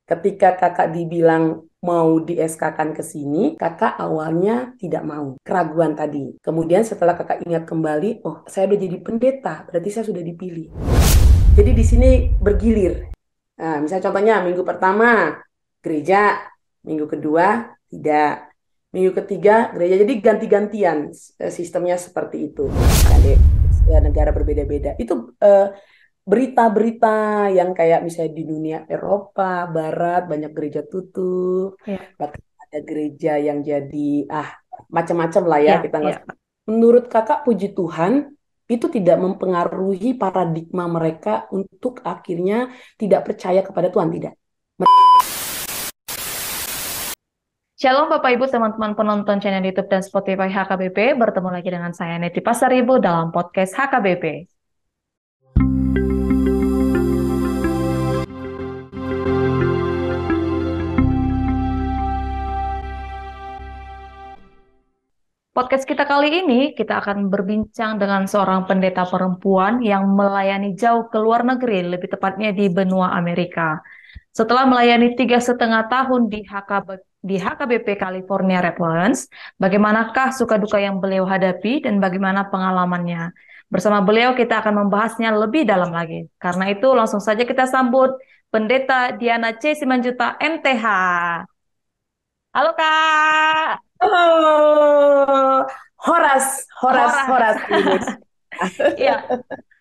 Ketika kakak dibilang mau di SK-kan ke sini, kakak awalnya tidak mau, keraguan tadi. Kemudian setelah kakak ingat kembali, oh saya udah jadi pendeta, berarti saya sudah dipilih. Jadi di sini bergilir. Nah, misalnya contohnya minggu pertama gereja, minggu kedua tidak, minggu ketiga gereja. Jadi ganti-gantian sistemnya seperti itu. Kan di negara berbeda-beda. Itu berita-berita yang kayak misalnya di dunia Eropa Barat banyak gereja tutup, Ya, bahkan ada gereja yang jadi macam-macam lah ya ya, kita nggak. ya. Menurut kakak puji Tuhan itu tidak mempengaruhi paradigma mereka untuk akhirnya tidak percaya kepada Tuhan tidak? Shalom Bapak Ibu teman-teman penonton channel YouTube dan Spotify HKBP. Bertemu lagi dengan saya Neti Pasaribu dalam podcast HKBP. Podcast kita kali ini, kita akan berbincang dengan seorang pendeta perempuan yang melayani jauh ke luar negeri, lebih tepatnya di benua Amerika. Setelah melayani 3,5 tahun di HKBP California Redlands, bagaimanakah suka duka yang beliau hadapi dan bagaimana pengalamannya? Bersama beliau kita akan membahasnya lebih dalam lagi. Karena itu langsung saja kita sambut Pendeta Diana C. Simanjuta MTH. Halo Kak! Oh, Horas, Horas, Horas. Horas ini. Iya,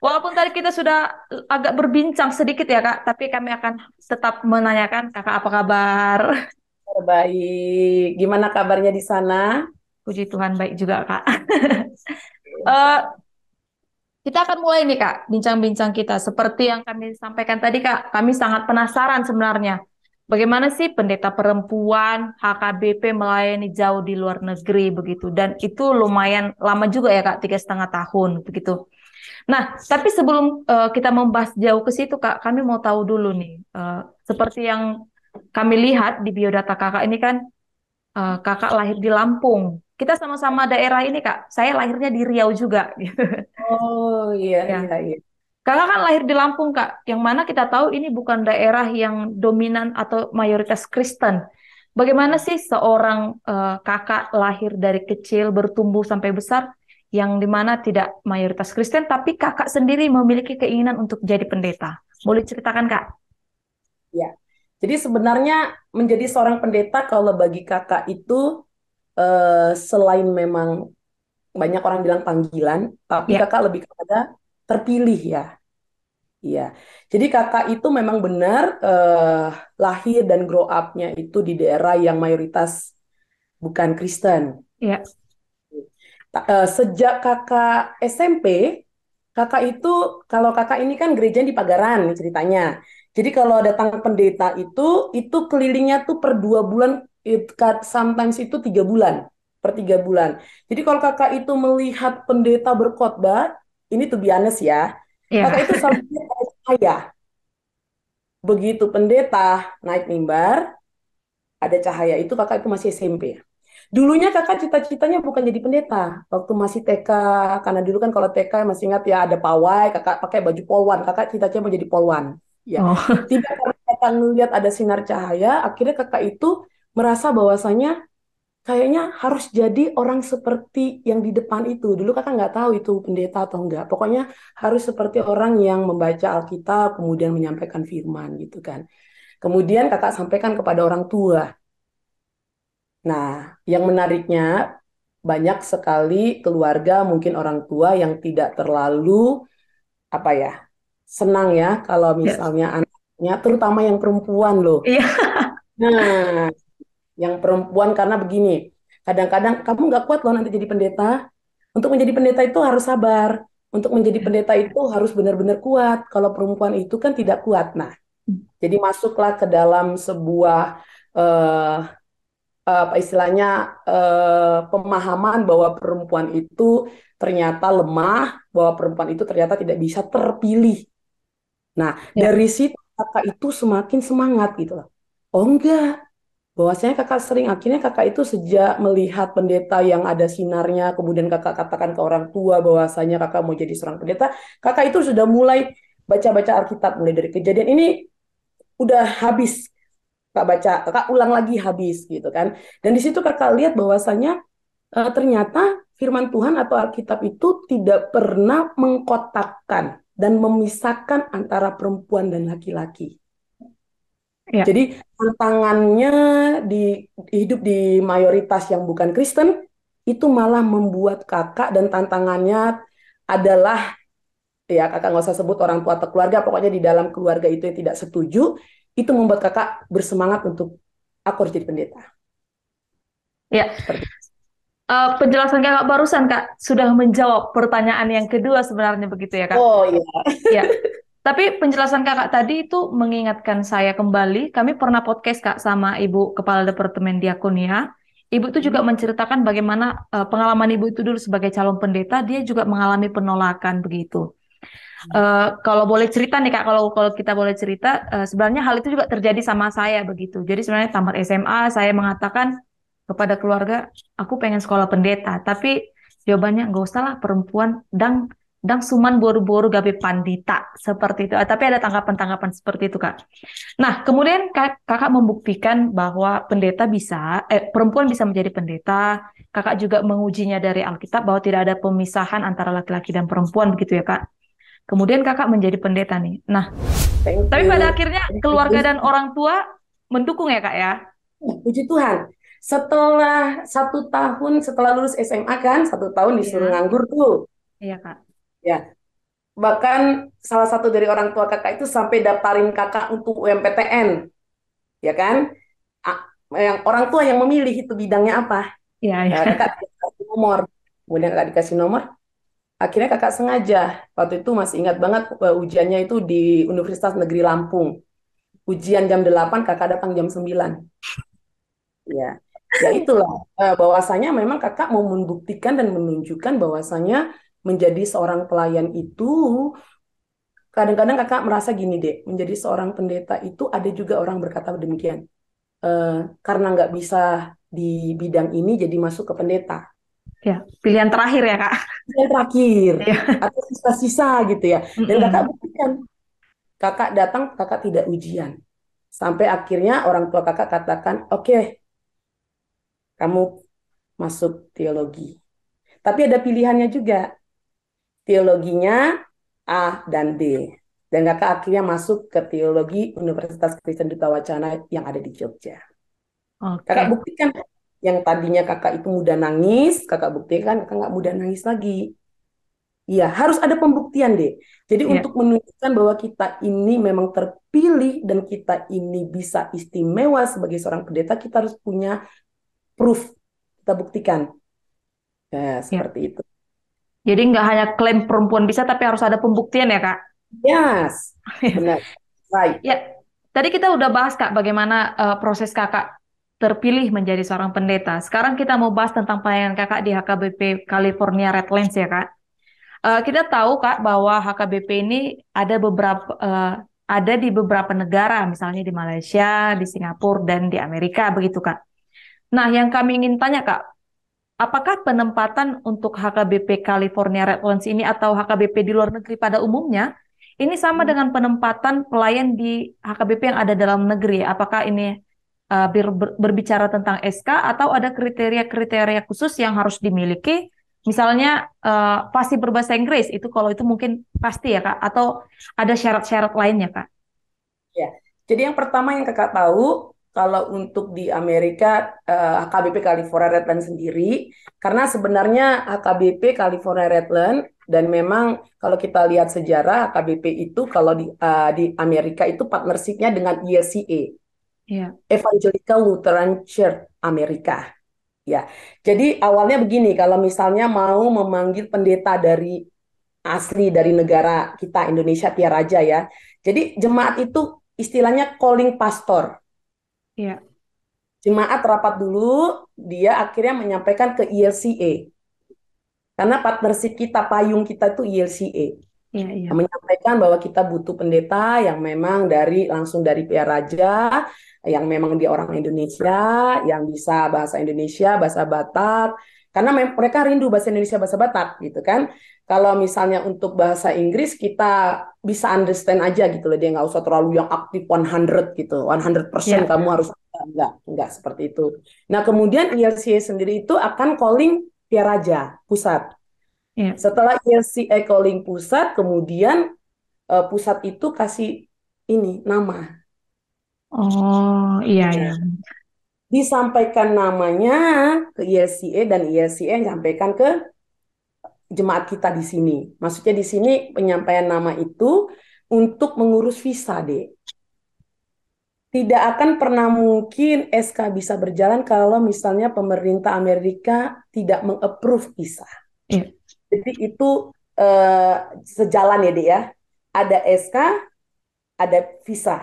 walaupun tadi kita sudah agak berbincang sedikit ya Kak, tapi kami akan tetap menanyakan Kakak apa kabar? Terbaik. Gimana kabarnya di sana? Puji Tuhan baik juga Kak. Eh, kita akan mulai nih Kak, bincang-bincang kita. Seperti yang kami sampaikan tadi Kak, kami sangat penasaran sebenarnya. Bagaimana sih pendeta perempuan HKBP melayani jauh di luar negeri begitu. Dan itu lumayan lama juga ya Kak, 3,5 tahun begitu. Nah, tapi sebelum kita membahas jauh ke situ Kak, kami mau tahu dulu nih. Seperti yang kami lihat di biodata Kakak ini kan, Kakak lahir di Lampung. Kita sama-sama daerah ini Kak. Saya lahirnya di Riau juga. Oh iya Ya. iya iya. Kakak kan lahir di Lampung, Kak, yang mana kita tahu ini bukan daerah yang dominan atau mayoritas Kristen. Bagaimana sih seorang kakak lahir dari kecil bertumbuh sampai besar yang dimana tidak mayoritas Kristen, tapi kakak sendiri memiliki keinginan untuk jadi pendeta? Boleh ceritakan, Kak? Ya. Jadi sebenarnya menjadi seorang pendeta kalau bagi kakak itu selain memang banyak orang bilang panggilan, tapi Ya, kakak lebih kepada terpilih ya. Iya. Jadi kakak itu memang benar lahir dan grow up-nya itu di daerah yang mayoritas bukan Kristen. ya, Sejak kakak SMP, kakak itu, kalau kakak ini kan gereja di Pagaran ceritanya. Jadi kalau datang pendeta itu kelilingnya tuh per 2 bulan, sometimes itu 3 bulan, per 3 bulan. Jadi kalau kakak itu melihat pendeta berkhotbah, ini tuh biasa ya, kakak ya, itu selalu lihat ada cahaya. Begitu pendeta naik mimbar, ada cahaya itu kakak itu masih SMP. Dulunya kakak cita-citanya bukan jadi pendeta. Waktu masih TK, karena dulu kan kalau TK masih ingat ya ada pawai, kakak pakai baju polwan. Kakak cita-citanya mau jadi polwan. Ya, oh, tidak karena kakak ngelihat ada sinar cahaya, akhirnya kakak itu merasa bahwasanya kayaknya harus jadi orang seperti yang di depan itu. Dulu kakak nggak tahu itu pendeta atau enggak. Pokoknya harus seperti orang yang membaca Alkitab, kemudian menyampaikan firman gitu kan. Kemudian kakak sampaikan kepada orang tua. Nah, yang menariknya banyak sekali keluarga, mungkin orang tua yang tidak terlalu apa ya, senang ya kalau ya, misalnya anaknya, terutama yang perempuan loh. iya, Nah, yang perempuan karena begini, kadang-kadang kamu nggak kuat loh nanti jadi pendeta. Untuk menjadi pendeta itu harus sabar. Untuk menjadi pendeta itu harus benar-benar kuat. Kalau perempuan itu kan tidak kuat. Nah, jadi masuklah ke dalam sebuah eh, apa istilahnya pemahaman bahwa perempuan itu ternyata lemah, bahwa perempuan itu ternyata tidak bisa terpilih. Nah, ya, dari situ kakak itu semakin semangat gitu loh. Oh enggak, bahwasanya kakak sering akhirnya kakak itu sejak melihat pendeta yang ada sinarnya, kemudian kakak katakan ke orang tua bahwasanya kakak mau jadi seorang pendeta, kakak itu sudah mulai baca-baca Alkitab mulai dari kejadian ini udah habis. kakak baca, kakak ulang lagi habis gitu kan. Dan di situ kakak lihat bahwasanya ternyata firman Tuhan atau Alkitab itu tidak pernah mengkotakkan dan memisahkan antara perempuan dan laki-laki. Ya, Jadi tantangannya di hidup di mayoritas yang bukan Kristen itu malah membuat kakak, dan tantangannya adalah, ya kakak nggak usah sebut orang tua atau keluarga, pokoknya di dalam keluarga itu yang tidak setuju, itu membuat kakak bersemangat untuk aku harus jadi pendeta. ya. Seperti Penjelasan kakak barusan kak sudah menjawab pertanyaan yang kedua sebenarnya begitu ya kak. oh iya. Ya, tapi penjelasan kakak tadi itu mengingatkan saya kembali. Kami pernah podcast kak sama Ibu Kepala Departemen Diakonia. Ibu itu juga menceritakan bagaimana pengalaman ibu itu dulu sebagai calon pendeta, dia juga mengalami penolakan begitu. Kalau boleh cerita nih kak, kalau kita boleh cerita, sebenarnya hal itu juga terjadi sama saya begitu. Jadi sebenarnya tamat SMA saya mengatakan kepada keluarga, aku pengen sekolah pendeta, tapi jawabannya nggak usah lah perempuan, dang suman boru-boru gabe pandita seperti itu. Tapi ada tanggapan-tanggapan seperti itu kak. Nah kemudian kakak membuktikan bahwa perempuan bisa menjadi pendeta. Kakak juga mengujinya dari Alkitab bahwa tidak ada pemisahan antara laki-laki dan perempuan begitu ya kak. Kemudian kakak menjadi pendeta nih. Nah, Thank tapi pada you. akhirnya Thank keluarga dan you. orang tua mendukung ya kak ya. Puji Tuhan. Setelah 1 tahun setelah lulus SMA kan, 1 tahun disuruh Iya, nganggur tuh. iya kak. Ya, bahkan salah satu dari orang tua kakak itu sampai daftarin kakak untuk UMPTN, ya kan? Yang orang tua yang memilih itu bidangnya apa. Iya, iya. Kakak dikasih nomor. Kemudian kakak dikasih nomor. Akhirnya kakak sengaja. Waktu itu masih ingat banget ujiannya itu di Universitas Negeri Lampung. Ujian jam 8, kakak datang jam 9. Ya, ya itulah bahwasanya memang kakak mau membuktikan dan menunjukkan bahwasanya menjadi seorang pelayan itu kadang-kadang kakak merasa gini deh, menjadi seorang pendeta itu ada juga orang berkata demikian. Karena nggak bisa di bidang ini jadi masuk ke pendeta. Ya, pilihan terakhir ya kak. Yang terakhir Iya. atau sisa-sisa gitu ya. Dan kakak Mm-mm. buktikan, kakak datang, kakak tidak ujian. Sampai akhirnya orang tua kakak katakan, oke, kamu masuk teologi. Tapi ada pilihannya juga. Teologinya A dan B. Dan kakak akhirnya masuk ke teologi Universitas Kristen Duta Wacana yang ada di Jogja. Kakak Oke. buktikan yang tadinya kakak itu mudah nangis, kakak buktikan kakak nggak mudah nangis lagi. Iya, harus ada pembuktian deh. Jadi Ya, untuk menunjukkan bahwa kita ini memang terpilih dan kita ini bisa istimewa sebagai seorang pendeta, kita harus punya proof. Kita buktikan. Ya, ya. seperti itu. Jadi nggak hanya klaim perempuan bisa, tapi harus ada pembuktian ya kak. Yes, benar. Right. Ya, tadi kita udah bahas Kak bagaimana proses Kakak terpilih menjadi seorang pendeta. Sekarang kita mau bahas tentang pelayanan Kakak di HKBP California Redlands ya Kak. Kita tahu Kak bahwa HKBP ini ada di beberapa negara, misalnya di Malaysia, di Singapura, dan di Amerika begitu Kak. Nah, yang kami ingin tanya Kak, apakah penempatan untuk HKBP California Redlands ini atau HKBP di luar negeri pada umumnya ini sama dengan penempatan pelayan di HKBP yang ada dalam negeri? Apakah ini berbicara tentang SK atau ada kriteria-kriteria khusus yang harus dimiliki? Misalnya pasti berbahasa Inggris, itu kalau itu mungkin pasti ya Kak, atau ada syarat-syarat lainnya Kak? Ya. Jadi yang pertama yang kakak tahu, kalau untuk di Amerika, HKBP California Redland sendiri, karena sebenarnya HKBP California Redland, dan memang kalau kita lihat sejarah HKBP itu kalau di Amerika itu partnershipnya dengan ELCA, Iya, Evangelical Lutheran Church Amerika. Ya, jadi awalnya begini, kalau misalnya mau memanggil pendeta dari asli dari negara kita Indonesia Tiar Raja ya. Jadi jemaat itu istilahnya calling pastor. iya, Jemaat rapat dulu, dia akhirnya menyampaikan ke ILCA. Karena partnership kita, payung kita itu ILCA. iya, iya, Menyampaikan bahwa kita butuh pendeta yang memang langsung dari PR Raja, yang memang dia orang Indonesia, yang bisa bahasa Indonesia, bahasa Batak, Karena mereka rindu bahasa Indonesia, bahasa Batak gitu kan. Kalau misalnya untuk bahasa Inggris kita bisa understand aja gitu loh, dia nggak usah terlalu yang aktif 100 gitu, 100% Ya, kamu harus nggak seperti itu. Nah kemudian ILCA sendiri itu akan calling Via Raja pusat. ya. Setelah ILCA calling pusat, kemudian pusat itu kasih ini nama. Oh, iya, iya. Nah, disampaikan namanya ke ILCA dan ILCA menyampaikan ke jemaat kita di sini. Maksudnya di sini penyampaian nama itu untuk mengurus visa, Dek. Tidak akan pernah mungkin SK bisa berjalan kalau misalnya pemerintah Amerika tidak mengapprove visa. Iya. Jadi itu eh, sejalan ya, Dek ya. Ada SK, ada visa.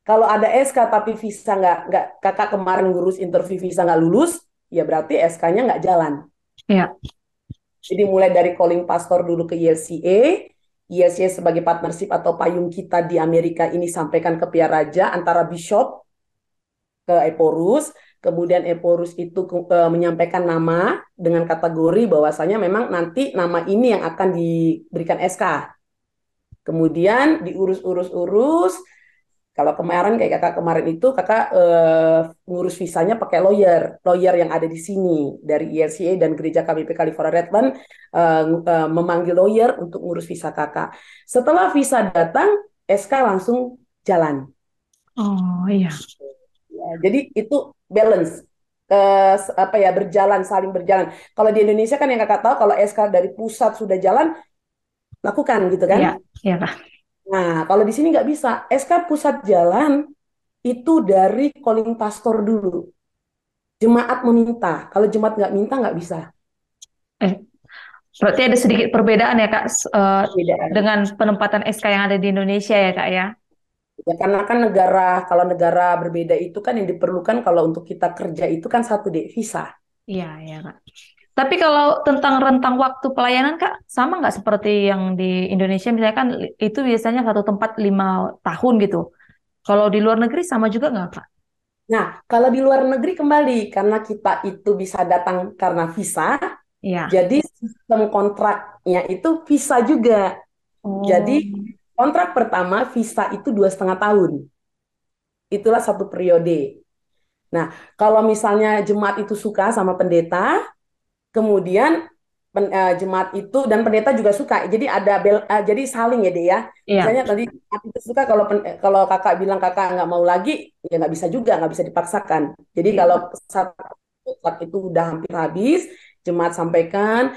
Kalau ada SK tapi visa nggak kakak kemarin ngurus interview visa nggak lulus, ya berarti SK-nya nggak jalan. Iya. Jadi mulai dari calling pastor dulu ke ILCA, ILCA sebagai partnership atau payung kita di Amerika ini sampaikan ke Pia Raja antara bishop ke Eporus, kemudian Eporus itu menyampaikan nama dengan kategori bahwasanya memang nanti nama ini yang akan diberikan SK. Kemudian diurus-urus-urus. Kalau kemarin kayak kakak kemarin itu kakak ngurus visanya pakai lawyer yang ada di sini dari ILCA dan Gereja KBP California Redland memanggil lawyer untuk ngurus visa kakak. Setelah visa datang, SK langsung jalan. Oh, iya. Ya, jadi itu balance apa ya berjalan saling berjalan. Kalau di Indonesia kan yang kakak tahu kalau SK dari pusat sudah jalan lakukan gitu kan. Iya, iya, Kak. Nah kalau di sini nggak bisa. SK pusat jalan itu dari calling pastor dulu. Jemaat meminta. Kalau jemaat nggak minta nggak bisa. Eh, Berarti ada sedikit perbedaan ya, Kak, Perbedaan. dengan penempatan SK yang ada di Indonesia ya, Kak, ya? Ya, karena kan kalau negara berbeda itu kan yang diperlukan kalau untuk kita kerja itu kan satu deh visa. Iya, iya, Kak. Tapi kalau tentang rentang waktu pelayanan, Kak, sama nggak seperti yang di Indonesia? Misalnya kan itu biasanya satu tempat 5 tahun gitu. Kalau di luar negeri sama juga nggak, Kak? Nah, kalau di luar negeri kembali karena kita itu bisa datang karena visa, Iya. jadi sistem kontraknya itu visa juga. Jadi Oh, kontrak pertama visa itu 2,5 tahun. Itulah satu periode. Nah, kalau misalnya jemaat itu suka sama pendeta, kemudian jemaat itu dan pendeta juga suka. Jadi jadi saling ya deh ya. iya. Misalnya tadi jemaat itu suka kalau kakak bilang kakak nggak mau lagi, ya nggak bisa juga, nggak bisa dipaksakan. Jadi Iya. kalau saat itu udah hampir habis, jemaat sampaikan,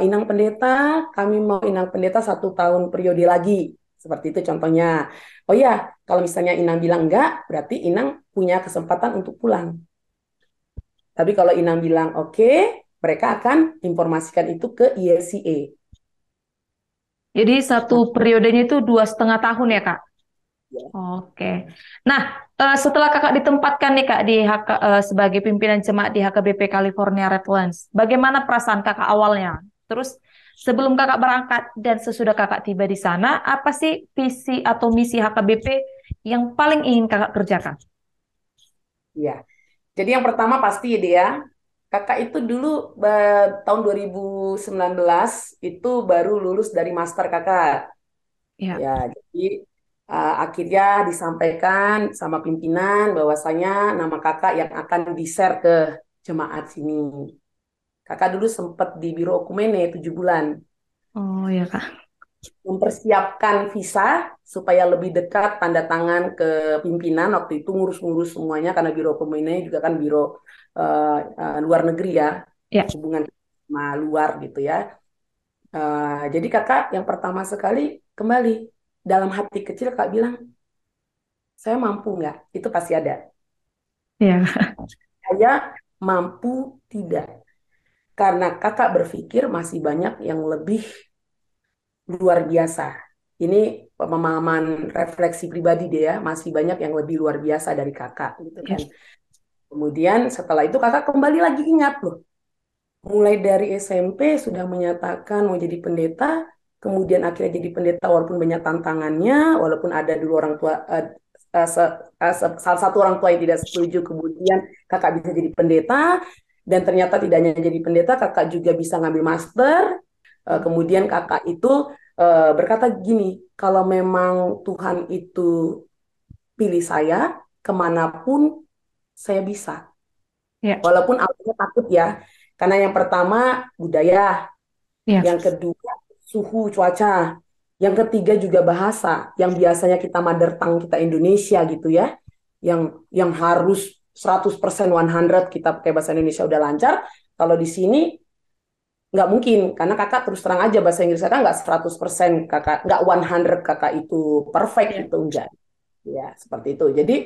Inang Pendeta, kami mau Inang Pendeta 1 tahun periode lagi. Seperti itu contohnya. Oh ya, kalau misalnya Inang bilang enggak, berarti Inang punya kesempatan untuk pulang. Tapi kalau Inang bilang oke, mereka akan informasikan itu ke ILCA. Jadi satu Nah, periodenya itu 2,5 tahun ya, Kak? ya. Oke. Nah, setelah kakak ditempatkan nih kak di sebagai pimpinan jemaat di HKBP California Redlands, bagaimana perasaan kakak awalnya? Terus sebelum kakak berangkat dan sesudah kakak tiba di sana, apa sih visi atau misi HKBP yang paling ingin kakak kerjakan? Ya. Jadi yang pertama pasti dia, kakak itu dulu tahun 2019 itu baru lulus dari master kakak. Ya, Ya, jadi akhirnya disampaikan sama pimpinan bahwasanya nama kakak yang akan di-share ke jemaat sini. Kakak dulu sempat di Biro Okumene 7 bulan. oh ya kak. Mempersiapkan visa supaya lebih dekat tanda tangan ke pimpinan waktu itu ngurus-ngurus semuanya karena Biro Komunikasi juga kan biro luar negeri ya Ya, hubungan sama luar gitu ya. Jadi kakak yang pertama sekali kembali dalam hati kecil kak bilang saya mampu nggak? Itu pasti ada. ya, Saya mampu tidak karena kakak berpikir masih banyak yang lebih luar biasa. Ini pemahaman refleksi pribadi dia ya, masih banyak yang lebih luar biasa dari kakak gitu ya, kan. Kemudian setelah itu kakak kembali lagi ingat loh, mulai dari SMP sudah menyatakan mau jadi pendeta, kemudian akhirnya jadi pendeta walaupun banyak tantangannya, walaupun ada dulu orang tua salah satu orang tua yang tidak setuju, kemudian kakak bisa jadi pendeta. Dan ternyata tidak hanya jadi pendeta, kakak juga bisa ngambil master. Kemudian kakak itu berkata gini, kalau memang Tuhan itu pilih saya, kemanapun saya bisa. Ya, Walaupun awalnya takut ya, karena yang pertama budaya, ya, yang kedua suhu cuaca, yang ketiga juga bahasa, yang biasanya kita mother tongue kita Indonesia gitu ya, yang harus 100% 100 kita pakai bahasa Indonesia udah lancar. Kalau di sini nggak mungkin, karena kakak terus terang aja bahasa Inggris kakak nggak 100%, kakak nggak 100 kakak itu perfect ya, itu enggak. Ya, seperti itu. Jadi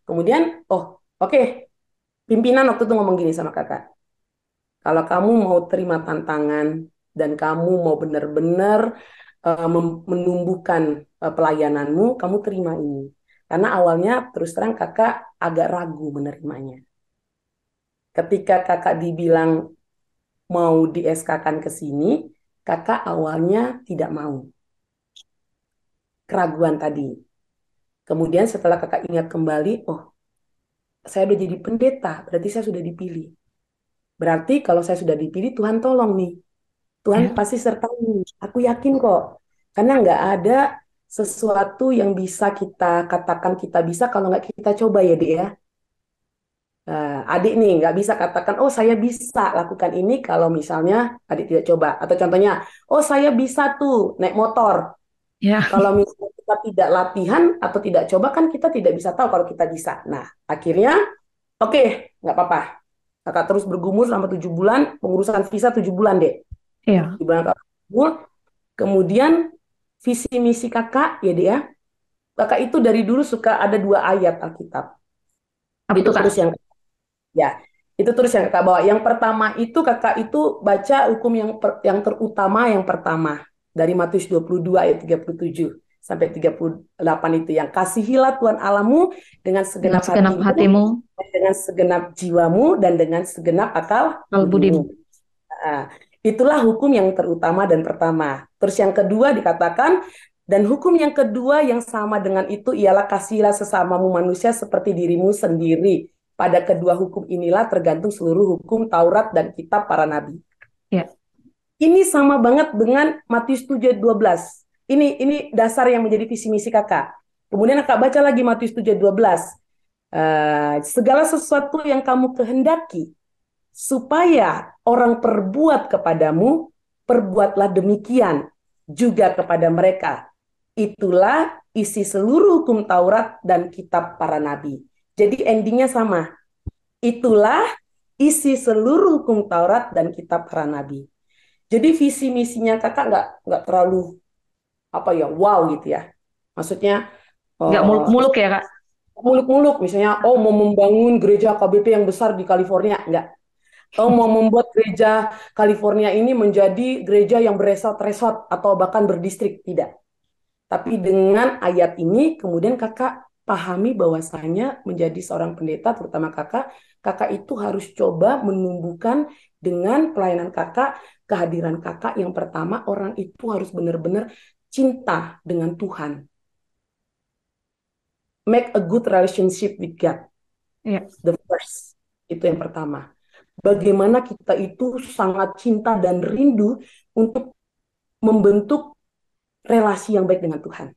kemudian, oh oke, pimpinan waktu itu ngomong gini sama kakak. Kalau kamu mau terima tantangan dan kamu mau benar-benar menumbuhkan pelayananmu, kamu terima ini. Karena awalnya terus terang kakak agak ragu menerimanya. Ketika kakak dibilang mau di SK-kan ke sini, kakak awalnya tidak mau. Keraguan tadi. Kemudian setelah kakak ingat kembali, oh saya udah jadi pendeta, berarti saya sudah dipilih. Berarti kalau saya sudah dipilih, Tuhan tolong nih. Tuhan ya, pasti sertai. Aku yakin kok. Karena nggak ada sesuatu yang bisa kita katakan kita bisa kalau nggak kita coba ya, Dek ya. Adik nih nggak bisa katakan, oh saya bisa lakukan ini kalau misalnya adik tidak coba. Atau contohnya, oh saya bisa tuh naik motor. ya, Kalau misalnya kita tidak latihan atau tidak coba kan kita tidak bisa tahu kalau kita bisa. Nah, akhirnya oke, nggak apa-apa. Kakak terus bergumul selama 7 bulan, pengurusan visa 7 bulan, Dek. ya. 7 bulan kakak bergumul. Kemudian visi misi kakak, ya Dek ya. Kakak itu dari dulu suka ada 2 ayat Alkitab. Apa Itu tuh Kak? terus yang ya, itu terus yang kakak bawa. Yang pertama itu kakak itu baca hukum yang terutama yang pertama dari Matius 22 ayat 37 sampai 38 itu yang kasihilah Tuhan Allahmu dengan Dengan segenap segenap hatimu, hatimu, dengan segenap jiwamu dan dengan segenap akal kalau budimu. budimu. Nah, itulah hukum yang terutama dan pertama. Terus yang kedua dikatakan, dan hukum yang kedua yang sama dengan itu ialah kasihilah sesamamu manusia seperti dirimu sendiri. Pada kedua hukum inilah tergantung seluruh hukum Taurat dan kitab para nabi. Ya, Ini sama banget dengan Matius 7:12. Ini dasar yang menjadi visi misi kakak. Kemudian kakak baca lagi Matius 7:12. Segala sesuatu yang kamu kehendaki supaya orang perbuat kepadamu, perbuatlah demikian juga kepada mereka. Itulah isi seluruh hukum Taurat dan kitab para nabi. Jadi endingnya sama. Itulah isi seluruh hukum Taurat dan kitab para nabi. Jadi visi misinya kakak nggak terlalu apa ya wow gitu ya. Maksudnya nggak uh, muluk-muluk ya Kak? muluk-muluk misalnya oh mau membangun gereja KBP yang besar di California nggak. Oh, mau membuat gereja California ini menjadi gereja yang beresort-resort atau bahkan berdistrik. Tidak. Tapi dengan ayat ini, kemudian kakak pahami bahwasanya menjadi seorang pendeta, terutama kakak, kakak itu harus coba menumbuhkan dengan pelayanan kakak, kehadiran kakak yang pertama, orang itu harus benar-benar cinta dengan Tuhan. Make a good relationship with God. Ya, The first. Itu yang pertama. Bagaimana kita itu sangat cinta dan rindu untuk membentuk relasi yang baik dengan Tuhan.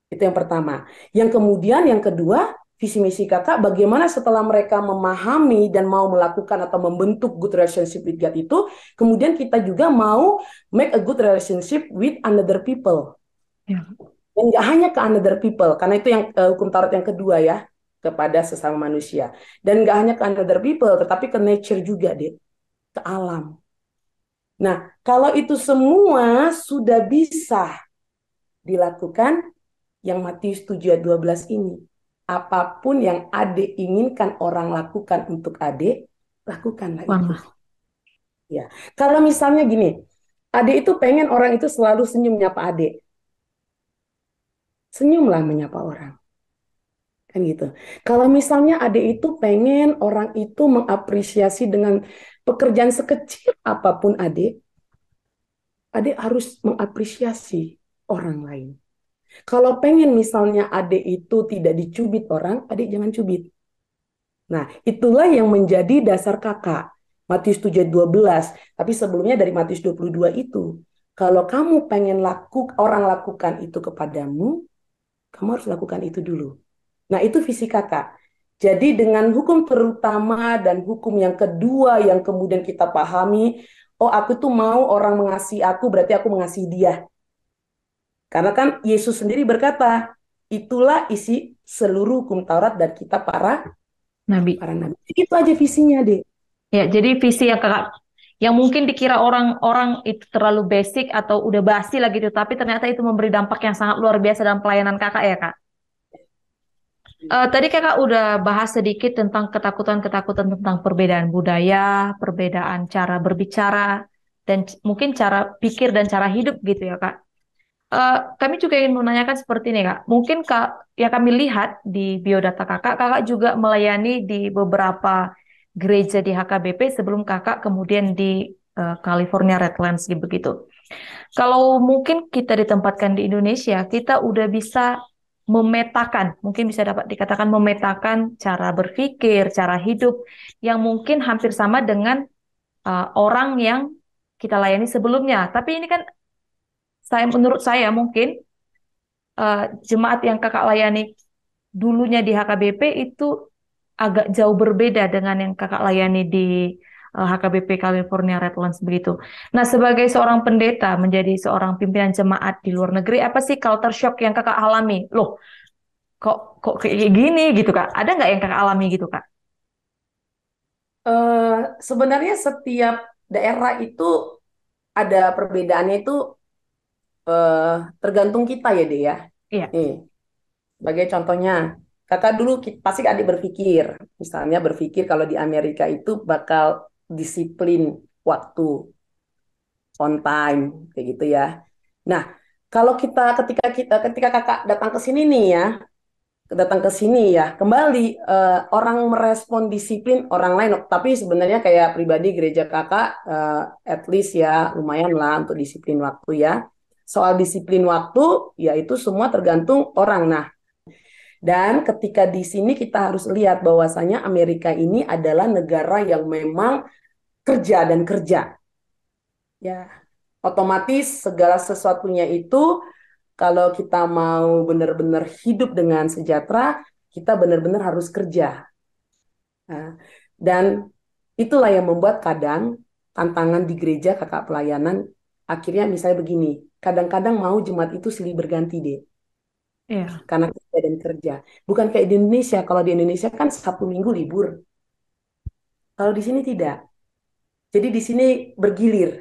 Itu yang pertama. Yang kemudian, yang kedua, visi misi kakak, bagaimana setelah mereka memahami dan mau melakukan atau membentuk good relationship with God itu, kemudian kita juga mau make a good relationship with another people. ya. Dan nggak hanya ke another people, karena itu yang hukum Taurat yang kedua ya, kepada sesama manusia. Dan nggak hanya ke another people, tetapi ke nature juga, deh, ke alam. Nah, kalau itu semua sudah bisa dilakukan, yang Matius 7 ayat 12 ini, apapun yang adik inginkan orang lakukan untuk adik, lakukanlah itu. Wah, Ya, kalau misalnya gini, adik itu pengen orang itu selalu senyum nyapa adik, senyumlah menyapa orang. Kan gitu. Kalau misalnya adik itu pengen orang itu mengapresiasi dengan pekerjaan sekecil apapun adik, adik harus mengapresiasi orang lain. Kalau pengen misalnya adik itu tidak dicubit orang, adik jangan cubit. Nah, itulah yang menjadi dasar kakak. Matius 7 ayat 12. Tapi sebelumnya dari Matius 22 itu. Kalau kamu pengen orang lakukan itu kepadamu, kamu harus lakukan itu dulu. Nah, itu visi kakak. Jadi dengan hukum terutama dan hukum yang kedua yang kemudian kita pahami, oh aku tuh mau orang mengasihi aku, berarti aku mengasihi dia. Karena kan Yesus sendiri berkata, itulah isi seluruh hukum Taurat dan kita Nabi. para nabi. Itu aja visinya, Dek. Ya, jadi visi yang kakak yang mungkin dikira orang-orang itu terlalu basic atau udah basi lah gitu, tapi ternyata itu memberi dampak yang sangat luar biasa dalam pelayanan kakak ya kak. Tadi kakak udah bahas sedikit tentang ketakutan-ketakutan tentang perbedaan budaya, perbedaan cara berbicara, dan mungkin cara pikir dan cara hidup gitu ya kak. Kami juga ingin menanyakan seperti ini kak. Mungkin kak, ya kami lihat di biodata kakak, kakak juga melayani di beberapa gereja di HKBP sebelum kakak kemudian di California Redlands gitu begitu. Kalau mungkin kita ditempatkan di Indonesia, kita udah bisa memetakan, mungkin bisa dapat dikatakan memetakan cara berpikir, cara hidup yang mungkin hampir sama dengan orang yang kita layani sebelumnya. Tapi ini kan menurut saya mungkin jemaat yang kakak layani dulunya di HKBP itu agak jauh berbeda dengan yang kakak layani di HKBP California Redlands begitu. Nah, sebagai seorang pendeta menjadi seorang pimpinan jemaat di luar negeri, apa sih culture shock yang kakak alami? Loh, kok kayak gini gitu kak? Ada nggak yang kakak alami gitu kak? Eh, Sebenarnya setiap daerah itu ada perbedaannya itu tergantung kita ya, Dek ya. Iya, Nih, sebagai contohnya, kakak dulu pasti adik berpikir, misalnya berpikir kalau di Amerika itu bakal disiplin waktu, on time, kayak gitu ya. Nah, kalau ketika kakak datang ke sini nih ya, datang ke sini ya, kembali orang merespon disiplin orang lain, tapi sebenarnya kayak pribadi gereja kakak, at least ya lumayan lah untuk disiplin waktu ya. Soal disiplin waktu, ya itu semua tergantung orang. Nah, dan ketika di sini kita harus lihat bahwasanya Amerika ini adalah negara yang memang kerja dan kerja. Ya, otomatis segala sesuatunya itu kalau kita mau benar-benar hidup dengan sejahtera, kita benar-benar harus kerja. Nah, dan itulah yang membuat kadang tantangan di gereja kakak pelayanan akhirnya misalnya begini, kadang-kadang mau jemaat itu silih berganti deh iya. karena kerja dan kerja. Bukan kayak di Indonesia. Kalau di Indonesia kan Sabtu Minggu libur. Kalau di sini tidak. Jadi di sini bergilir.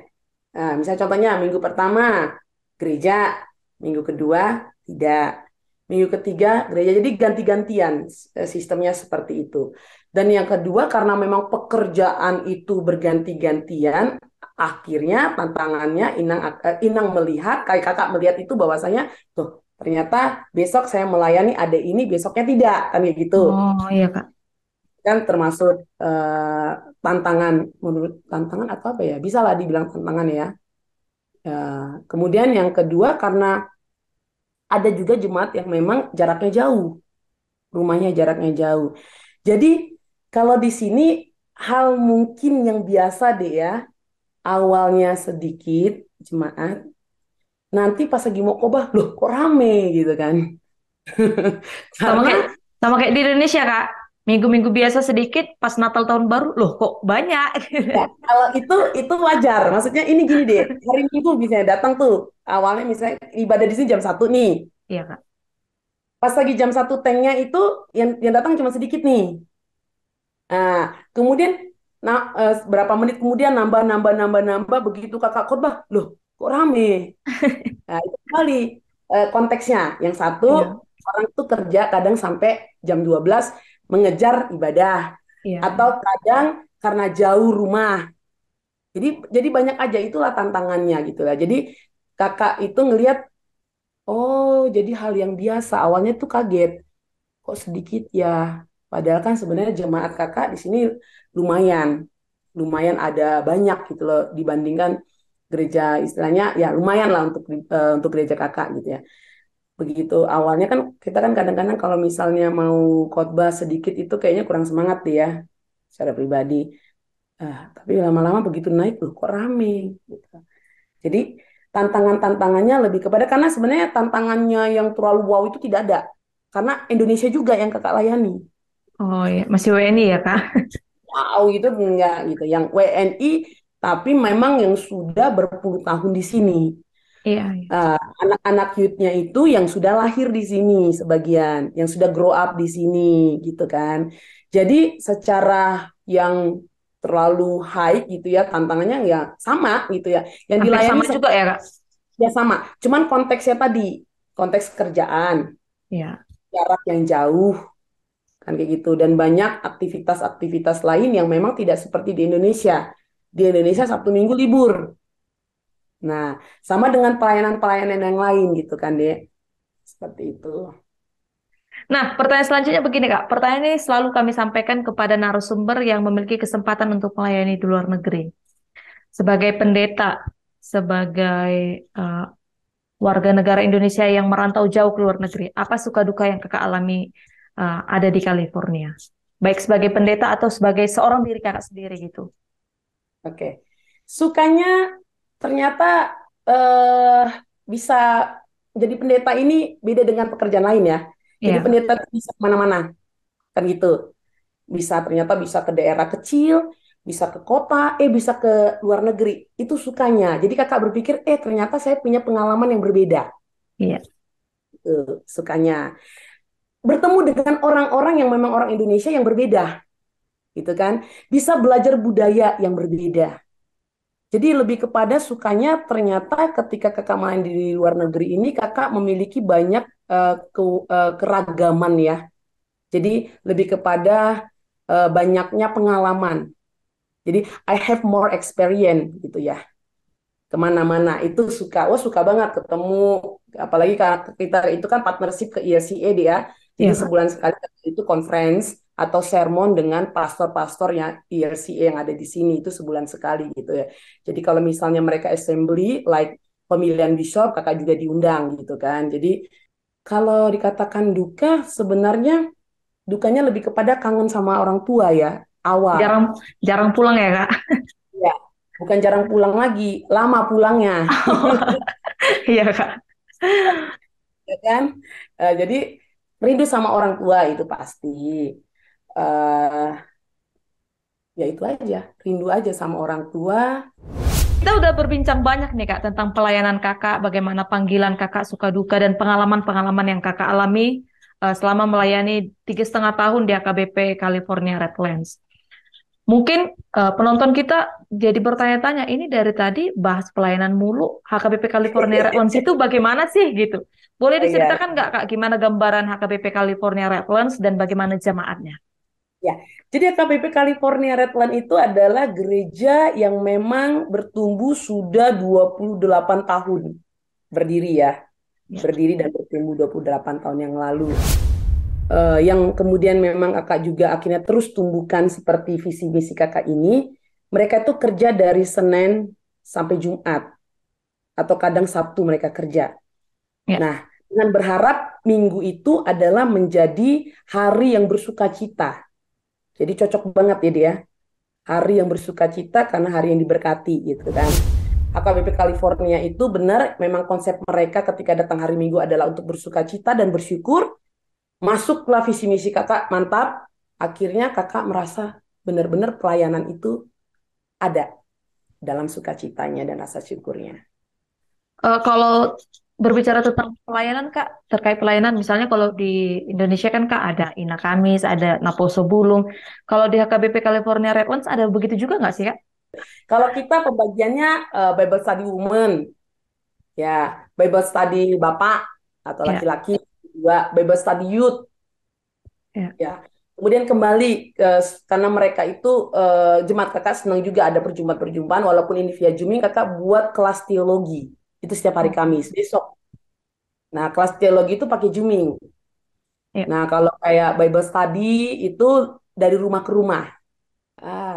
Nah, misalnya contohnya minggu pertama gereja, minggu kedua tidak, minggu ketiga gereja. Jadi ganti-gantian sistemnya seperti itu. Dan yang kedua karena memang pekerjaan itu berganti-gantian, akhirnya tantangannya Inang melihat, kayak kakak melihat itu bahwasanya tuh ternyata besok saya melayani ada ini, besoknya tidak, kan kayak gitu Oh iya kak. kan termasuk tantangan menurut tantangan atau apa ya bisa lah dibilang tantangan ya. Kemudian yang kedua karena ada juga jemaat yang memang jaraknya jauh, rumahnya jaraknya jauh. Jadi kalau di sini hal mungkin yang biasa deh ya, awalnya sedikit jemaat, nanti pas lagi mau khotbah, loh kok rame gitu kan. Sama kayak Karena sama kayak di Indonesia kak. Minggu-minggu biasa sedikit, pas Natal tahun baru, loh kok banyak? ya, kalau itu wajar. Maksudnya ini gini deh, hari Minggu misalnya datang tuh, awalnya misalnya ibadah di sini jam 1 nih. Iya kak. Pas lagi jam 1 tanknya itu yang datang cuma sedikit nih. Nah, kemudian berapa menit kemudian nambah nambah nambah nambah begitu kakak khotbah, loh kok rame? Nah, itu kembali konteksnya. Yang satu Iya, orang itu kerja kadang sampai jam 12 mengejar ibadah iya. atau kadang karena jauh rumah. Jadi banyak aja itulah tantangannya gitu lah. Jadi kakak itu ngelihat, oh jadi hal yang biasa. Awalnya tuh kaget, kok sedikit ya. Padahal kan sebenarnya jemaat kakak di sini lumayan, lumayan ada banyak gitu loh dibandingkan gereja istilahnya ya lumayan lah untuk gereja kakak gitu ya. begitu awalnya kan kita kan kadang-kadang kalau misalnya mau khotbah sedikit itu kayaknya kurang semangat deh ya secara pribadi. Tapi lama-lama begitu naik loh kok rame gitu. Jadi tantangan-tantangannya lebih kepada karena sebenarnya tantangannya yang terlalu wow itu tidak ada. Karena Indonesia juga yang kakak layani. Oh ya, masih WNI ya Kak? Wow gitu enggak gitu. Yang WNI tapi memang yang sudah berpuluh tahun di sini. Iya, iya. Anak-anak youth-nya itu yang sudah lahir di sini sebagian, yang sudah grow up di sini gitu kan. Jadi secara yang terlalu high gitu ya tantangannya ya sama gitu ya. Yang Hampir dilayani sama juga ya Kak? ya sama. Cuman konteksnya tadi konteks kerjaan, Iya. jarak yang jauh kan kayak gitu dan banyak aktivitas-aktivitas lain yang memang tidak seperti di Indonesia. Di Indonesia Sabtu Minggu libur. Nah, sama dengan pelayanan-pelayanan yang lain gitu kan, Dek. Seperti itu. Nah, pertanyaan selanjutnya begini Kak. Pertanyaan ini selalu kami sampaikan kepada narasumber yang memiliki kesempatan untuk melayani di luar negeri. Sebagai pendeta, sebagai eh, warga negara Indonesia yang merantau jauh ke luar negeri, apa suka duka yang Kakak alami ada di California? Baik sebagai pendeta atau sebagai seorang diri Kakak sendiri gitu. Oke. Sukanya ternyata eh bisa jadi pendeta ini beda dengan pekerjaan lain ya. Jadi Iya, pendeta tuh bisa kemana-mana, kan gitu. Bisa ternyata bisa ke daerah kecil, bisa ke kota, bisa ke luar negeri. Itu sukanya. Jadi kakak berpikir, ternyata saya punya pengalaman yang berbeda. iya. Sukanya. Bertemu dengan orang-orang yang memang orang Indonesia yang berbeda, gitu kan. Bisa belajar budaya yang berbeda. Jadi lebih kepada sukanya ternyata ketika kakak main di luar negeri ini kakak memiliki banyak keragaman ya. Jadi lebih kepada banyaknya pengalaman. Jadi I have more experience gitu ya. Kemana-mana itu suka, wah suka banget ketemu. Apalagi karena kita itu kan partnership ke ILCA dia. Jadi Iya, Kak. sebulan sekali itu conference atau sermon dengan pastor-pastor yang ILCA yang ada di sini itu sebulan sekali gitu ya. Jadi kalau misalnya mereka assembly like pemilihan bishop kakak juga diundang gitu kan. Jadi kalau dikatakan duka sebenarnya dukanya lebih kepada kangen sama orang tua ya awal. Jarang jarang pulang ya, Kak? Ya, bukan jarang pulang lagi, lama pulangnya, Iya, Kak. ya kan? Jadi rindu sama orang tua itu pasti. eh Ya itu aja, rindu aja sama orang tua. Kita udah berbincang banyak nih, Kak, tentang pelayanan Kakak, bagaimana panggilan Kakak suka duka dan pengalaman-pengalaman yang Kakak alami selama melayani 3,5 tahun di AKBP California Redlands. Mungkin penonton kita jadi bertanya-tanya, ini dari tadi bahas pelayanan mulu, HKBP California Redlands itu bagaimana sih gitu? Boleh Ya, diceritakan nggak Kak, gimana gambaran HKBP California Redlands dan bagaimana jemaatnya? ya. Jadi KPP California Redland itu adalah gereja yang memang bertumbuh sudah 28 tahun berdiri ya. Ya. Berdiri dan bertumbuh 28 tahun yang lalu. Yang kemudian memang kakak juga akhirnya terus tumbuhkan seperti visi misi kakak ini, mereka itu kerja dari Senin sampai Jumat atau kadang Sabtu mereka kerja. Ya. Nah, dengan berharap minggu itu adalah menjadi hari yang bersuka cita. Jadi cocok banget ya dia, hari yang bersuka cita karena hari yang diberkati gitu kan. AKBP California itu benar memang konsep mereka ketika datang hari Minggu adalah untuk bersuka cita dan bersyukur. Masuklah visi misi kakak, mantap. Akhirnya kakak merasa benar-benar pelayanan itu ada dalam sukacitanya dan rasa syukurnya. Kalau berbicara tentang pelayanan Kak, terkait pelayanan misalnya kalau di Indonesia kan Kak ada Ina Kamis, ada Naposo Bulung. Kalau di HKBP California Redlands ada begitu juga nggak sih Kak? Kalau kita pembagiannya Bible Study Women, ya Bible Study Bapak atau Ya, laki-laki, juga Bible Study Youth, ya. ya. Kemudian kembali karena mereka itu jemaat kakak senang juga ada perjumpaan-perjumpaan walaupun ini via Zooming kakak buat kelas teologi itu setiap hari Oh, Kamis besok. Nah, kelas teologi itu pakai Zooming. ya. Nah, kalau kayak Bible study itu dari rumah ke rumah.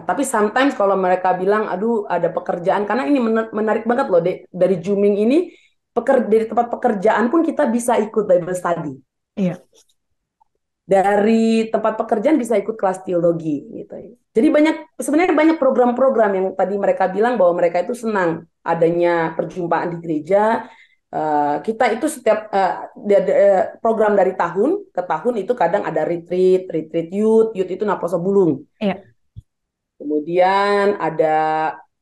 Tapi sometimes kalau mereka bilang, aduh ada pekerjaan, karena ini menarik banget loh, Dek. Dari Zooming ini Dari tempat pekerjaan pun kita bisa ikut Bible study. Iya. Dari tempat pekerjaan bisa ikut kelas teologi gitu. Jadi sebenarnya banyak program-program yang tadi mereka bilang bahwa mereka itu senang adanya perjumpaan di gereja. Kita itu setiap program dari tahun ke tahun itu kadang ada retreat youth itu naposo bulung. Iya. Kemudian ada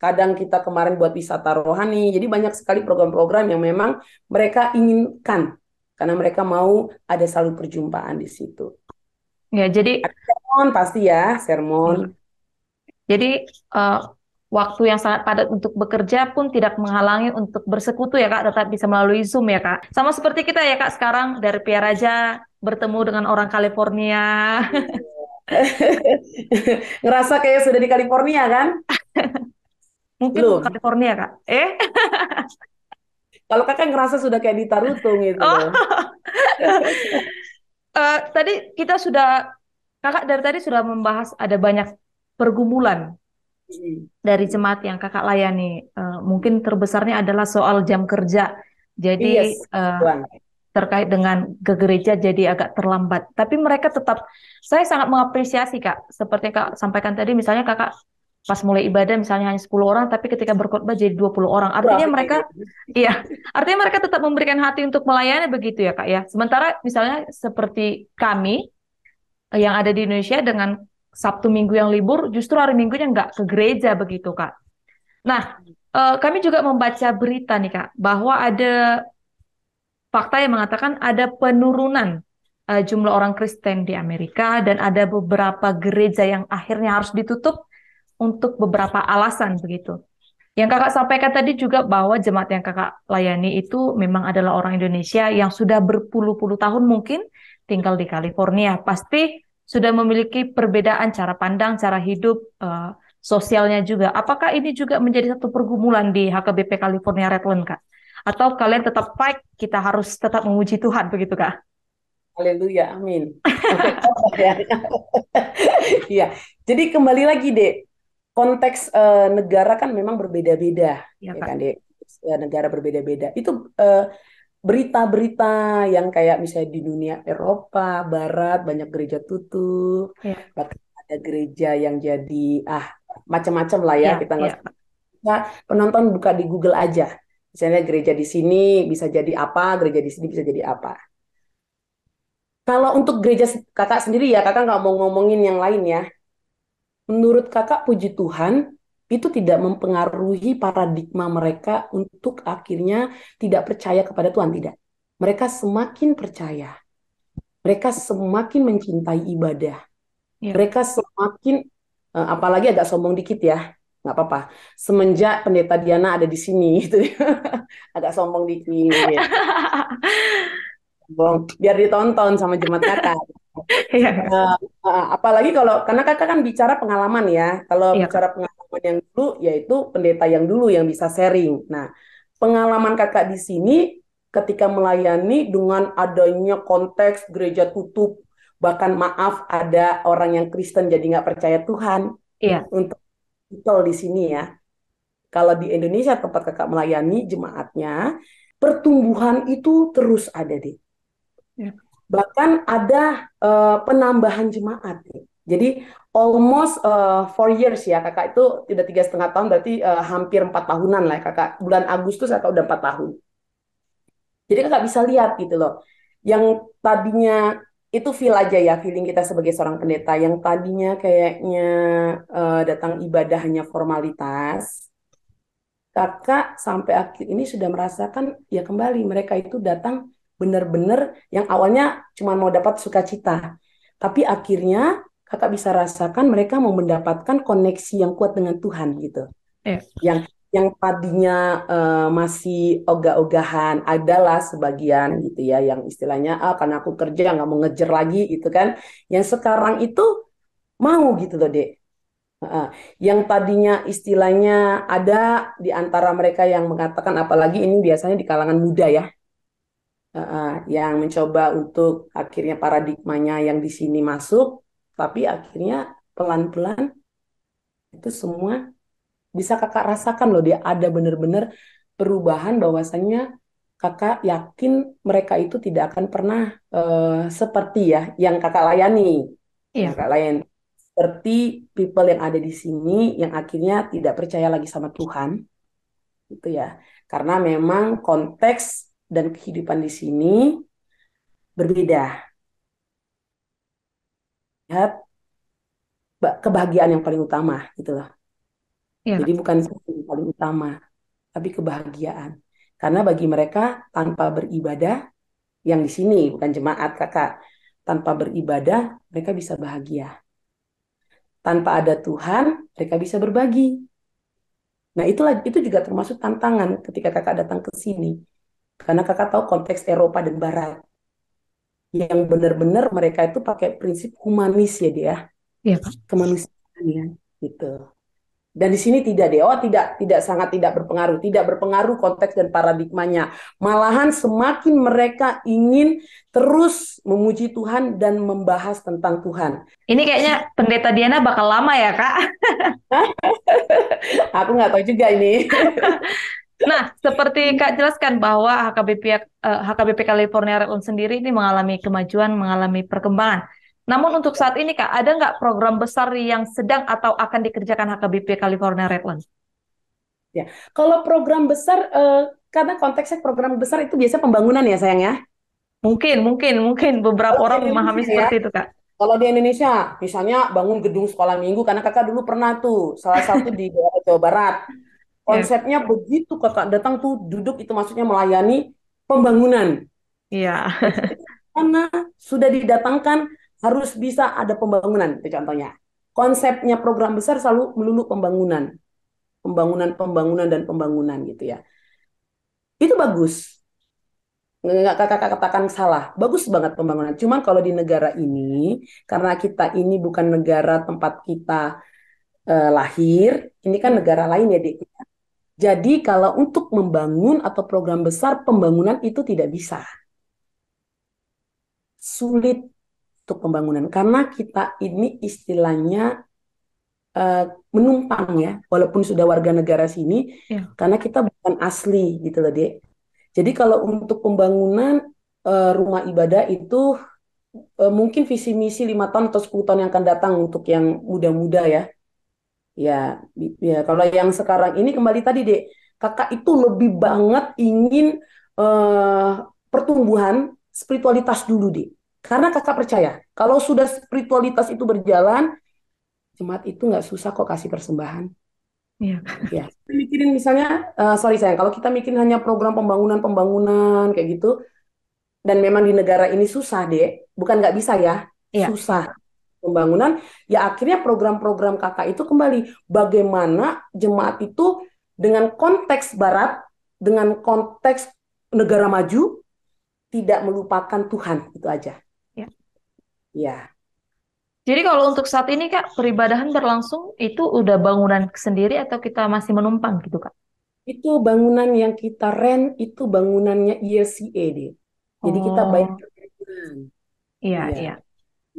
kadang kita kemarin buat wisata rohani. Jadi banyak sekali program-program yang memang mereka inginkan karena mereka mau ada selalu perjumpaan di situ. Ya, jadi Ada sermon pasti ya, ya, sermon. jadi eh, waktu yang sangat padat untuk bekerja pun tidak menghalangi untuk bersekutu ya Kak, tetap bisa melalui Zoom ya Kak. Sama seperti kita ya Kak, sekarang dari Piaraja bertemu dengan orang California. Ngerasa kayak sudah di California kan? Mungkin mau ke Belum. California Kak. Kalau kakak ngerasa sudah kayak di Tarutung gitu loh. Oh, tadi kita sudah, Kakak dari tadi sudah membahas ada banyak pergumulan dari jemaat yang Kakak layani. Mungkin terbesarnya adalah soal jam kerja. Jadi Yes, Tuhan. terkait dengan ke gereja jadi agak terlambat. Tapi mereka tetap, saya sangat mengapresiasi Kak. Seperti Kak sampaikan tadi, misalnya Kakak pas mulai ibadah misalnya hanya 10 orang, tapi ketika berkhotbah jadi 20 orang. Artinya Kurang mereka, ini. iya, artinya mereka tetap memberikan hati untuk melayani begitu ya Kak ya. Sementara misalnya seperti kami yang ada di Indonesia dengan Sabtu Minggu yang libur, justru hari Minggunya nggak ke gereja begitu Kak. Nah, kami juga membaca berita nih Kak, bahwa ada fakta yang mengatakan ada penurunan jumlah orang Kristen di Amerika dan ada beberapa gereja yang akhirnya harus ditutup untuk beberapa alasan begitu. Yang kakak sampaikan tadi juga bahwa jemaat yang kakak layani itu memang adalah orang Indonesia yang sudah berpuluh-puluh tahun mungkin tinggal di California. Pasti sudah memiliki perbedaan cara pandang, cara hidup, sosialnya juga. Apakah ini juga menjadi satu pergumulan di HKBP California Redland, Kak? Atau kalian tetap fight, kita harus tetap memuji Tuhan, begitu, Kak? Haleluya, amin. Sampai kapan ya? Iya. Jadi kembali lagi, Dek. Konteks negara kan memang berbeda-beda, Ya, ya Kak. kan, Dek? Negara berbeda-beda. Itu berita-berita yang kayak misalnya di dunia Eropa Barat banyak gereja tutup, Ya, bahkan ada gereja yang jadi macam-macam lah ya, ya, kita nggak ya, usah. Kak. Nah, penonton buka di Google aja. Misalnya gereja di sini bisa jadi apa, gereja di sini bisa jadi apa. Kalau untuk gereja kakak sendiri ya, kakak nggak mau ngomongin yang lain ya. Menurut kakak, puji Tuhan, itu tidak mempengaruhi paradigma mereka untuk akhirnya tidak percaya kepada Tuhan, tidak. Mereka semakin percaya, mereka semakin mencintai ibadah, Ya. mereka semakin, apalagi agak sombong dikit ya, nggak apa-apa. Semenjak Pendeta Diana ada di sini, gitu, agak sombong dikit, biar ditonton sama jemaat kakak. Ya, ya. Apalagi kalau karena kakak kan bicara pengalaman ya. Kalau Iya, bicara Kak. pengalaman yang dulu, yaitu pendeta yang dulu yang bisa sharing. Nah, pengalaman kakak di sini ketika melayani dengan adanya konteks gereja tutup, bahkan maaf ada orang yang Kristen jadi nggak percaya Tuhan Iya. untuk people di sini ya. Kalau di Indonesia tempat kakak melayani jemaatnya, pertumbuhan itu terus ada deh. Ya. Bahkan ada penambahan jemaat. Jadi almost 4 years ya kakak itu tidak 3,5 tahun berarti hampir 4 tahunan lah ya, kakak. Bulan Agustus kakak udah 4 tahun. Jadi kakak bisa lihat gitu loh. Yang tadinya itu feel aja ya feeling kita sebagai seorang pendeta. Yang tadinya kayaknya datang ibadah hanya formalitas. Kakak sampai akhir ini sudah merasakan ya kembali mereka itu datang benar-benar yang awalnya cuma mau dapat sukacita. Tapi akhirnya kakak bisa rasakan mereka mau mendapatkan koneksi yang kuat dengan Tuhan gitu. Iya. Yang tadinya masih ogah-ogahan adalah sebagian gitu ya yang istilahnya karena aku kerja nggak mau ngejar lagi gitu kan. Yang sekarang itu mau gitu loh, Dek. Heeh. Yang tadinya istilahnya ada di antara mereka yang mengatakan, apalagi ini biasanya di kalangan muda ya, yang mencoba untuk akhirnya paradigmanya yang di sini masuk, tapi akhirnya pelan-pelan itu semua bisa kakak rasakan loh, dia ada benar-benar perubahan bahwasannya kakak yakin mereka itu tidak akan pernah seperti ya yang kakak layani, yang Iya, kakak layan. Seperti people yang ada di sini yang akhirnya tidak percaya lagi sama Tuhan, gitu ya. Karena memang konteks dan kehidupan di sini berbeda. Lihat kebahagiaan yang paling utama, gitu loh. iya, Jadi Kak. bukan yang paling utama, tapi kebahagiaan. Karena bagi mereka tanpa beribadah, yang di sini bukan jemaat kakak, tanpa beribadah mereka bisa bahagia. Tanpa ada Tuhan, mereka bisa berbagi. Nah, itu juga termasuk tantangan ketika kakak datang ke sini. Karena kakak tahu konteks Eropa dan Barat. Yang benar-benar mereka itu pakai prinsip humanis ya dia, Iya, Kak. kemanusiaan ya, gitu. Dan di sini tidak deh, oh tidak sangat tidak berpengaruh konteks dan paradigmanya. Malahan semakin mereka ingin terus memuji Tuhan dan membahas tentang Tuhan. Ini kayaknya pendeta Diana bakal lama ya, Kak. Aku nggak tahu juga ini. Nah, seperti Kak jelaskan bahwa HKBP California Redlands sendiri ini mengalami kemajuan, mengalami perkembangan. Namun untuk saat ini Kak, ada nggak program besar yang sedang atau akan dikerjakan HKBP California Redlands? Ya, kalau program besar, karena konteksnya program besar itu biasa pembangunan ya sayang ya. Mungkin beberapa Kalau di orang memahami Indonesia ya, seperti itu Kak. kalau di Indonesia, misalnya bangun gedung sekolah minggu, karena kakak dulu pernah tuh, salah satu di daerah Jawa Barat. Ya, Konsepnya begitu kakak datang tuh duduk itu maksudnya melayani pembangunan. iya, Karena sudah didatangkan harus bisa ada pembangunan, itu contohnya. Konsepnya program besar selalu melulu pembangunan, pembangunan dan pembangunan gitu ya. Itu bagus, nggak kakak katakan salah, bagus banget pembangunan. Cuman kalau di negara ini, karena kita ini bukan negara tempat kita lahir, ini kan iya, negara lain ya, Dik. Jadi kalau untuk membangun atau program besar pembangunan itu tidak bisa. Sulit untuk pembangunan karena kita ini istilahnya eh, menumpang ya, walaupun sudah warga negara sini, iya, karena kita bukan asli gitu loh, Dek. Jadi kalau untuk pembangunan rumah ibadah itu mungkin visi misi 5 tahun atau 10 tahun yang akan datang untuk yang muda-muda ya. Ya, ya kalau yang sekarang ini kembali tadi, Dek, kakak itu lebih banget ingin eh, pertumbuhan spiritualitas dulu, Dek. Karena kakak percaya, kalau sudah spiritualitas itu berjalan, jemaat itu nggak susah kok kasih persembahan. iya, Ya, kita mikirin misalnya, sorry sayang, kalau kita mikirin hanya program pembangunan-pembangunan kayak gitu, dan memang di negara ini susah, Dek, bukan nggak bisa ya, iya. susah pembangunan, ya akhirnya program-program kakak itu kembali bagaimana jemaat itu dengan konteks barat, dengan konteks negara maju, tidak melupakan Tuhan, itu aja. Iya. Ya, Jadi kalau untuk saat ini Kak, peribadahan berlangsung itu udah bangunan sendiri atau kita masih menumpang gitu Kak? itu bangunan yang kita rent, itu bangunannya YCA deh. Jadi kita bayar Oh, per bulan. iya, Iya, iya.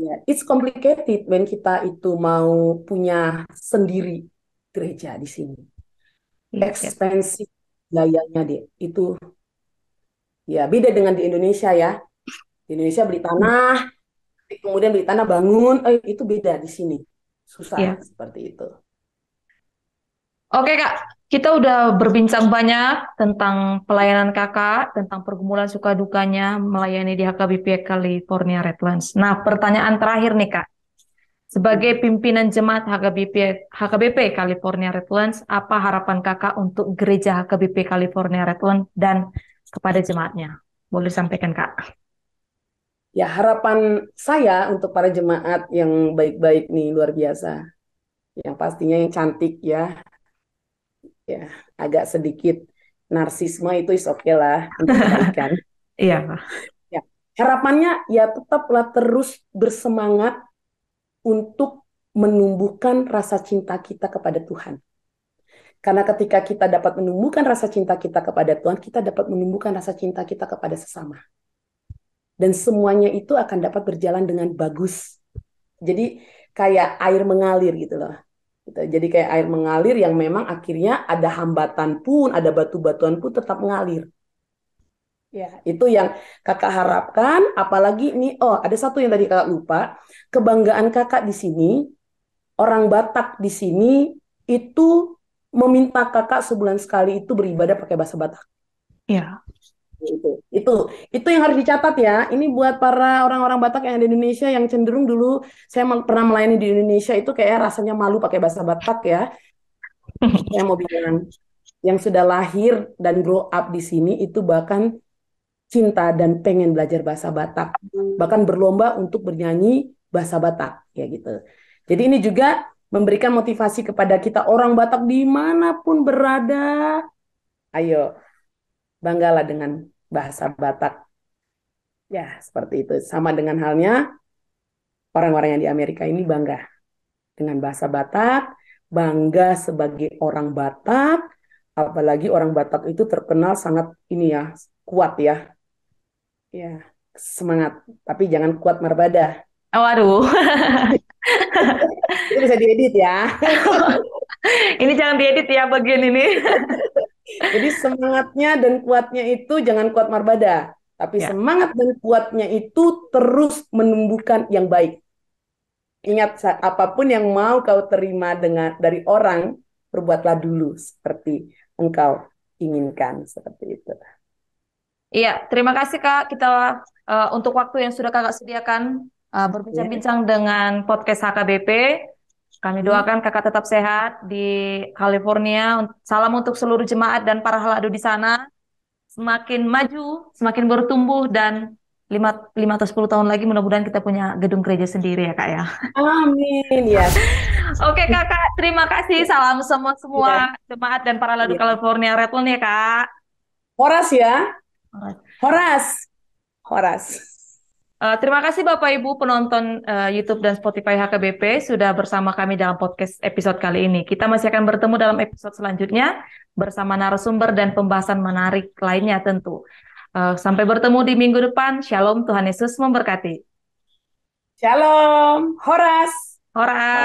ya. It's complicated when kita itu mau punya sendiri gereja di sini. Iya, iya. Expensive biayanya deh. Itu ya beda dengan di Indonesia ya. Di Indonesia beli tanah, kemudian beli tanah bangun, itu beda di sini. Susah Iya. seperti itu. Oke Kak, kita udah berbincang banyak tentang pelayanan Kakak, tentang pergumulan suka dukanya melayani di HKBP California Redlands. Nah, pertanyaan terakhir nih Kak. Sebagai pimpinan jemaat HKBP California Redlands, apa harapan Kakak untuk gereja HKBP California Redlands dan kepada jemaatnya? Boleh sampaikan Kak. Ya, harapan saya untuk para jemaat yang baik-baik nih luar biasa. Yang pastinya yang cantik ya, ya agak sedikit narsisme itu is oke lah untuk kebaikan. Iya, Kak. Ya, harapannya ya tetaplah terus bersemangat untuk menumbuhkan rasa cinta kita kepada Tuhan. Karena ketika kita dapat menumbuhkan rasa cinta kita kepada Tuhan, kita dapat menumbuhkan rasa cinta kita kepada sesama. Dan semuanya itu akan dapat berjalan dengan bagus. Jadi kayak air mengalir gitu loh. Gitu. Jadi kayak air mengalir yang memang akhirnya ada hambatan pun, ada batu-batuan pun tetap mengalir. Ya, itu yang kakak harapkan. Apalagi nih, oh ada satu yang tadi kakak lupa. Kebanggaan kakak di sini, orang Batak di sini itu meminta kakak sebulan sekali itu beribadah pakai bahasa Batak. Ya. Itu itu yang harus dicatat ya. Ini buat para orang-orang Batak yang ada di Indonesia yang cenderung dulu saya pernah melayani di Indonesia itu kayak rasanya malu pakai bahasa Batak ya. Saya mau bilang yang sudah lahir dan grow up di sini itu bahkan cinta dan pengen belajar bahasa Batak, bahkan berlomba untuk bernyanyi bahasa Batak, ya gitu. Jadi ini juga memberikan motivasi kepada kita orang Batak dimanapun berada, ayo banggalah dengan bahasa Batak. Ya, seperti itu. Sama dengan halnya orang-orang yang di Amerika ini bangga dengan bahasa Batak, bangga sebagai orang Batak, apalagi orang Batak itu terkenal sangat ini ya, kuat ya. Ya, semangat. Tapi jangan kuat marbadah. Waduh, Itu bisa diedit ya. ini jangan diedit ya bagian ini. Jadi semangatnya dan kuatnya itu jangan kuat marbadah. Tapi Ya. semangat dan kuatnya itu terus menumbuhkan yang baik. Ingat, apapun yang mau kau terima dengan dari orang, perbuatlah dulu seperti engkau inginkan. Seperti itu. Iya, terima kasih Kak. Kita untuk waktu yang sudah Kakak sediakan Ya. berbincang-bincang dengan podcast HKBP. Kami Hmm. doakan Kakak tetap sehat di California. Salam untuk seluruh jemaat dan para haladu di sana. Semakin maju, semakin bertumbuh dan 5 atau 10 tahun lagi mudah-mudahan kita punya gedung gereja sendiri ya Kak ya. Amin. Ya. Oke Kakak, terima kasih. Salam Ya. semua jemaat dan para haladu Ya. California Redland ya Kak. Horas ya. Horas. Horas. Terima kasih Bapak Ibu penonton YouTube dan Spotify HKBP sudah bersama kami dalam podcast episode kali ini. Kita masih akan bertemu dalam episode selanjutnya bersama narasumber dan pembahasan menarik lainnya tentu. Sampai bertemu di minggu depan. Shalom, Tuhan Yesus memberkati. Shalom. Horas. Ora.